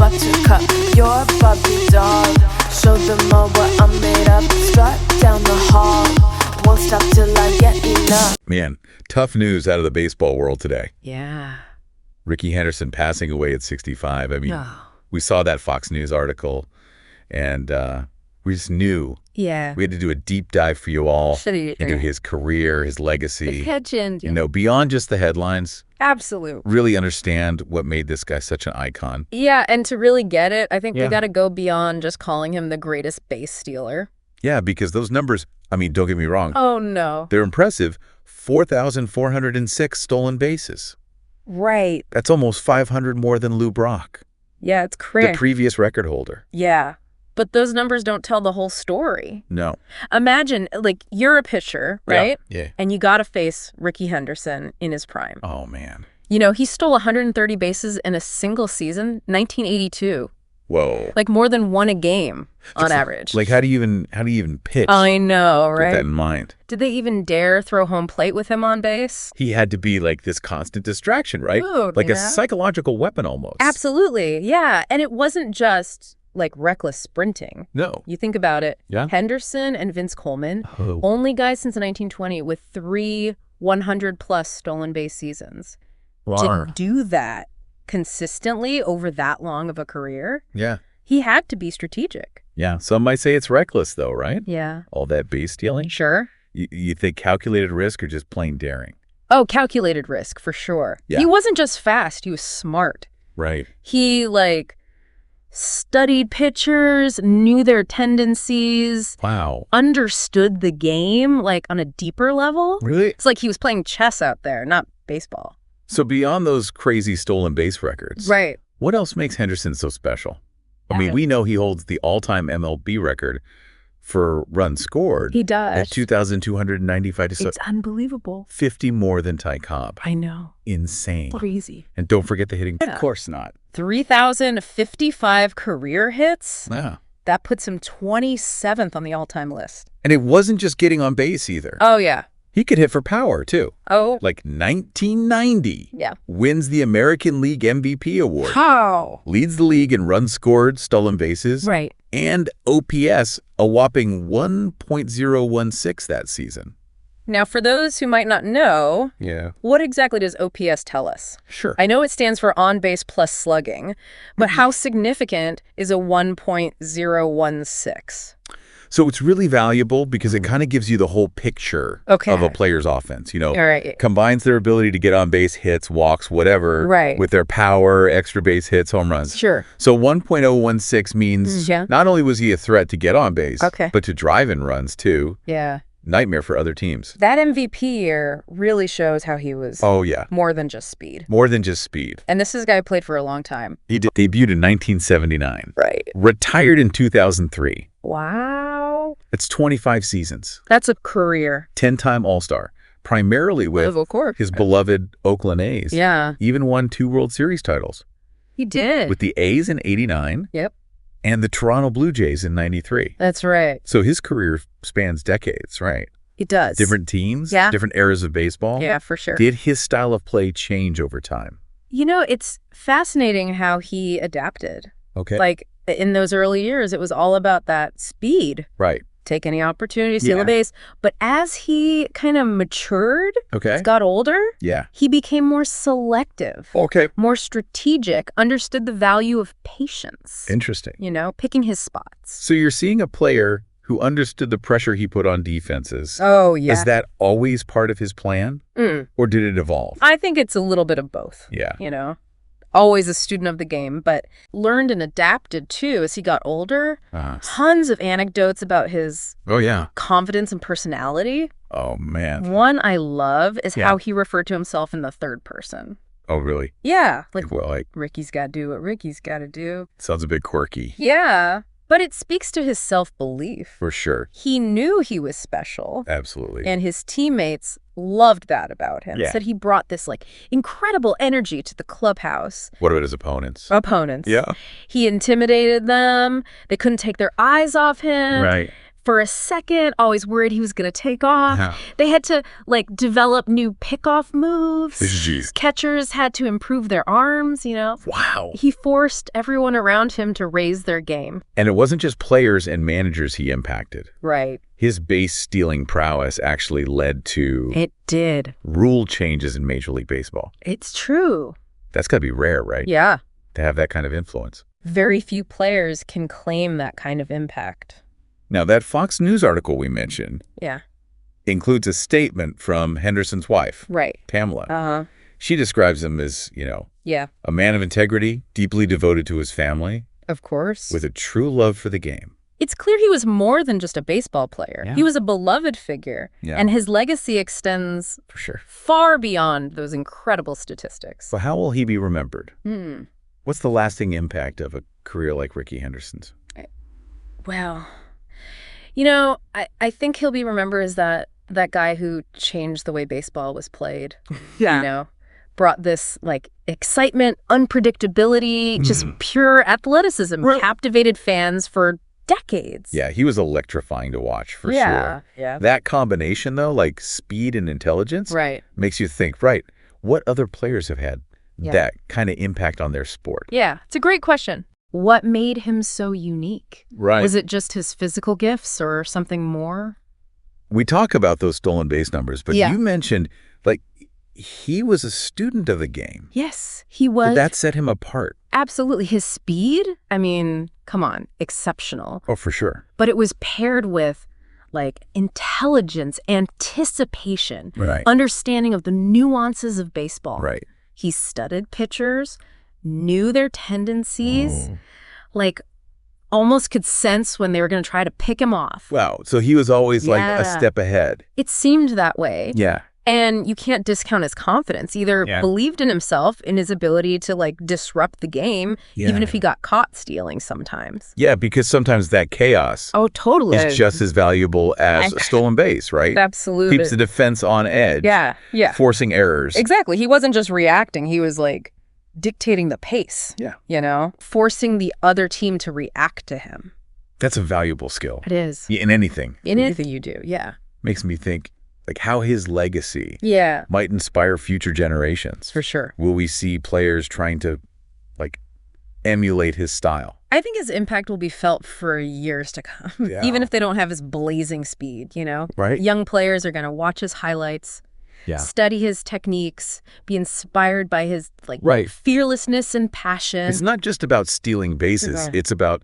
buttercup, you're a Barbie doll. Show them all what I'm made of. Strut down the hall, won't stop till I get enough. Man, tough news out of the baseball world today. Yeah. Rickey Henderson passing away at 65. I mean, we saw that Fox News article, and we just knew. Yeah. We had to do a deep dive for you all Should into his career, his legacy. Legend. You know, beyond just the headlines. Absolute. Really understand what made this guy such an icon. Yeah, and to really get it, I think we got to go beyond just calling him the greatest base stealer. Yeah, because those numbers, I mean, don't get me wrong. Oh, no. They're impressive. 4,406 stolen bases. Right. That's almost 500 more than Lou Brock, Yeah, it's crazy. the previous record holder. Yeah. But those numbers don't tell the whole story. No. Imagine, like, you're a pitcher, right? Yeah. And you got to face Rickey Henderson in his prime. Oh, man. You know, he stole 130 bases in a single season, 1982. Whoa. Like more than one a game on average. Like, how do you even pitch? I know, right? With that in mind. Did they even dare throw home plate with him on base? He had to be like this constant distraction, right? Ooh, like a yeah. psychological weapon almost. Absolutely, yeah. And it wasn't just like reckless sprinting. No. You think about it. Yeah. Henderson and Vince Coleman, Oh. only guys since 1920 with 3 100-plus stolen base seasons. Wow. To do that consistently over that long of a career, Yeah. he had to be strategic. Yeah. Some might say it's reckless, though, right? Yeah. All that base stealing. Sure. You think calculated risk or just plain daring? Oh, calculated risk, for sure. Yeah. He wasn't just fast, he was smart. Right. He, like, studied pitchers, knew their tendencies, Wow. understood the game, like, on a deeper level. Really? It's like he was playing chess out there, not baseball. So beyond those crazy stolen base records, Right. what else makes Henderson so special? I mean, we know he holds the all-time MLB record for runs scored. He does. At 2,295 to It's unbelievable. 50 more than Ty Cobb. I know. Insane. Crazy. And don't forget the hitting. Yeah. Of course not. 3,055 career hits. Yeah. That puts him 27th on the all-time list. And it wasn't just getting on base either. Oh, yeah. He could hit for power, too. Oh. Like 1990. Yeah. Wins the American League MVP award. How? Leads the league in runs scored, stolen bases. Right. And OPS, a whopping 1.016 that season. Now, for those who might not know, Yeah. what exactly does OPS tell us? Sure. I know it stands for on-base plus slugging, but how significant is a 1.016? So it's really valuable because it kind of gives you the whole picture Okay. of a player's offense. You know, All right. combines their ability to get on base, hits, walks, whatever, Right. with their power, extra base hits, home runs. Sure. So 1.016 means Yeah. not only was he a threat to get on base, Okay. but to drive in runs too. Yeah. Nightmare for other teams. That MVP year really shows how he was Oh, yeah. more than just speed. More than just speed. And this is a guy who played for a long time. He debuted in 1979. Right. Retired in 2003. Wow. That's 25 seasons. That's a career. 10-time All-Star. Primarily with Of course. his beloved Oakland A's. Yeah. Even won 2 World Series titles. He did. With the A's in 89 Yep. and the Toronto Blue Jays in 93. That's right. So his career spans decades, right? He does. Different teams, Yeah. different eras of baseball. Yeah, for sure. Did his style of play change over time? You know, it's fascinating how he adapted. Okay. Like, in those early years, it was all about that speed. Right. Take any opportunity, steal Yeah. a base. But as he kind of matured, Okay. got older, Yeah. he became more selective, Okay. more strategic, understood the value of patience. Interesting. You know, picking his spots. So you're seeing a player who understood the pressure he put on defenses. Oh, yeah. Is that always part of his plan? Or did it evolve? I think it's a little bit of both. Yeah. You know, always a student of the game, but learned and adapted too as he got older. Tons of anecdotes about his Oh, yeah. confidence and personality. Oh, man. One I love is Yeah. how he referred to himself in the third person. Oh, really? Yeah. Like, Well, like, Ricky's got to do what Ricky's got to do. sounds a bit quirky. Yeah. But it speaks to his self-belief. For sure. He knew he was special. Absolutely. And his teammates loved that about him. Yeah. Said he brought this, like, incredible energy to the clubhouse. What about his opponents? Opponents. Yeah. He intimidated them. They couldn't take their eyes off him. Right. for a second, always worried he was going to take off. Yeah. They had to, like, develop new pickoff moves. Jeez. Catchers had to improve their arms, you know. Wow. He forced everyone around him to raise their game. And it wasn't just players and managers he impacted. Right. His base-stealing prowess actually led to It did. rule changes in Major League Baseball. It's true. That's got to be rare, right? Yeah. To have that kind of influence. Very few players can claim that kind of impact. Now, that Fox News article we mentioned Yeah. includes a statement from Henderson's wife, Right. Pamela. Uh-huh. She describes him as, Yeah. a man of integrity, deeply devoted to his family, Of course. with a true love for the game. It's clear he was more than just a baseball player. Yeah. He was a beloved figure. Yeah. And his legacy extends For sure. far beyond those incredible statistics. So how will he be remembered? Hmm. What's the lasting impact of a career like Rickey Henderson's? Well, I think he'll be remembered as that guy who changed the way baseball was played. Yeah. Brought this, like, excitement, unpredictability, just pure athleticism, captivated fans for decades. Yeah, he was electrifying to watch, for sure. Yeah. That combination, though, like speed and intelligence, Right. makes you think, right, what other players have had that kind of impact on their sport? Yeah, it's a great question. What made him so unique? Right. Was it just his physical gifts or something more? We talk about those stolen base numbers, but Yeah. you mentioned, like, he was a student of the game. Yes, he was. Did that set him apart? Absolutely. His speed, I mean, come on, exceptional. Oh, for sure. But it was paired with, like, intelligence, anticipation, Right. understanding of the nuances of baseball. Right. He studied pitchers, knew their tendencies, like, almost could sense when they were going to try to pick him off. Wow. So he was always like a Yeah. step ahead. It seemed that way. Yeah. And you can't discount his confidence. Either believed in himself, in his ability to, like, disrupt the game, even if he got caught stealing sometimes. Yeah, because sometimes that chaos Oh, totally. is just as valuable as a stolen base, right? Absolutely. Keeps the defense on edge. Yeah. Forcing errors. Exactly. He wasn't just reacting. He was, like, dictating the pace. Yeah. Forcing the other team to react to him. That's a valuable skill. It is. In anything. In anything you do, yeah. Makes me think, like, how his legacy Yeah, might inspire future generations. for sure. Will we see players trying to, like, emulate his style? I think his impact will be felt for years to come, Yeah. even if they don't have his blazing speed, Right. Young players are going to watch his highlights, study his techniques, be inspired by his, like, Right. fearlessness and passion. It's not just about stealing bases. It's about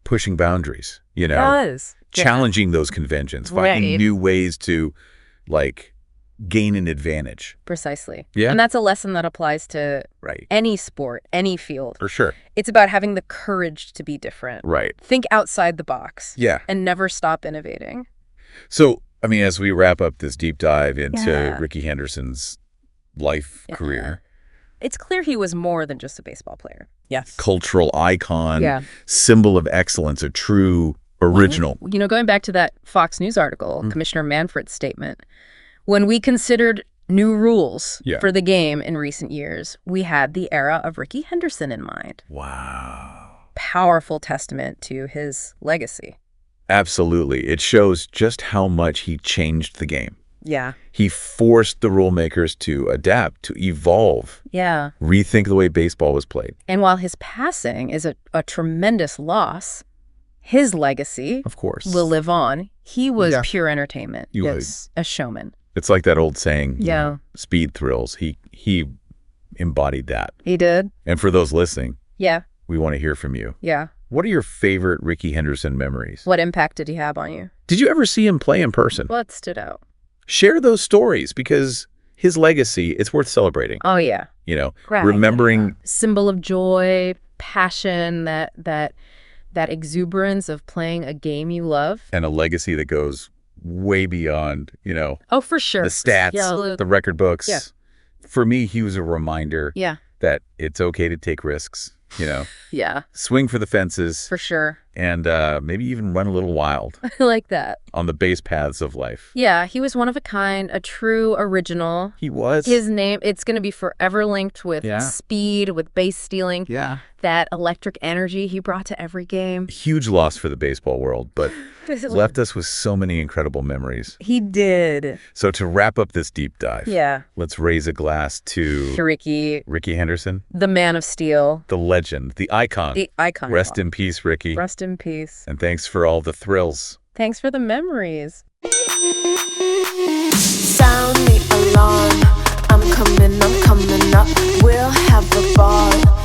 pushing boundaries, Yes. challenging those conventions, finding Right. new ways to, like, gain an advantage. Precisely. Yeah. And that's a lesson that applies to Right. any sport, any field. For sure. It's about having the courage to be different. Right. Think outside the box. Yeah. And never stop innovating. So, I mean, as we wrap up this deep dive into Yeah. Rickey Henderson's life, career, It's clear he was more than just a baseball player. Yes. cultural icon, Yeah. symbol of excellence, a true original. Going back to that Fox News article, Commissioner Manfred's statement, when we considered new rules for the game in recent years, we had the era of Rickey Henderson in mind. Wow. Powerful testament to his legacy. Absolutely. It shows just how much he changed the game. Yeah. He forced the rule makers to adapt, to evolve, Yeah. rethink the way baseball was played. And while his passing is a tremendous loss, his legacy Of course. will live on. He was Yeah. pure entertainment. He Yes. A showman. It's like that old saying, Yeah. speed thrills. He embodied that. He did. And for those listening, Yeah. we want to hear from you. Yeah. What are your favorite Rickey Henderson memories? What impact did he have on you? Did you ever see him play in person? What stood out? Share those stories, because his legacy, it's worth celebrating. Oh, yeah. Right. Remembering. Symbol of joy, passion, that exuberance of playing a game you love. And a legacy that goes way beyond, Oh, for sure. the stats, Yeah. the record books. Yeah. For me, he was a reminder Yeah. that it's okay to take risks, Yeah. swing for the fences, For sure. and maybe even run a little wild. I like that. On the base paths of life. Yeah, he was one of a kind, a true original. He was. His name, it's going to be forever linked with speed, with base stealing. Yeah. That electric energy he brought to every game. Huge loss for the baseball world, but left us with so many incredible memories. He did. So to wrap up this deep dive, let's raise a glass to Rickey Henderson. The man of steel. The legend, the icon. The icon. Rest in peace, Rickey. Rest in peace. And thanks for all the thrills. Thanks for the memories. Sound the alarm. I'm coming up. We'll have the ball.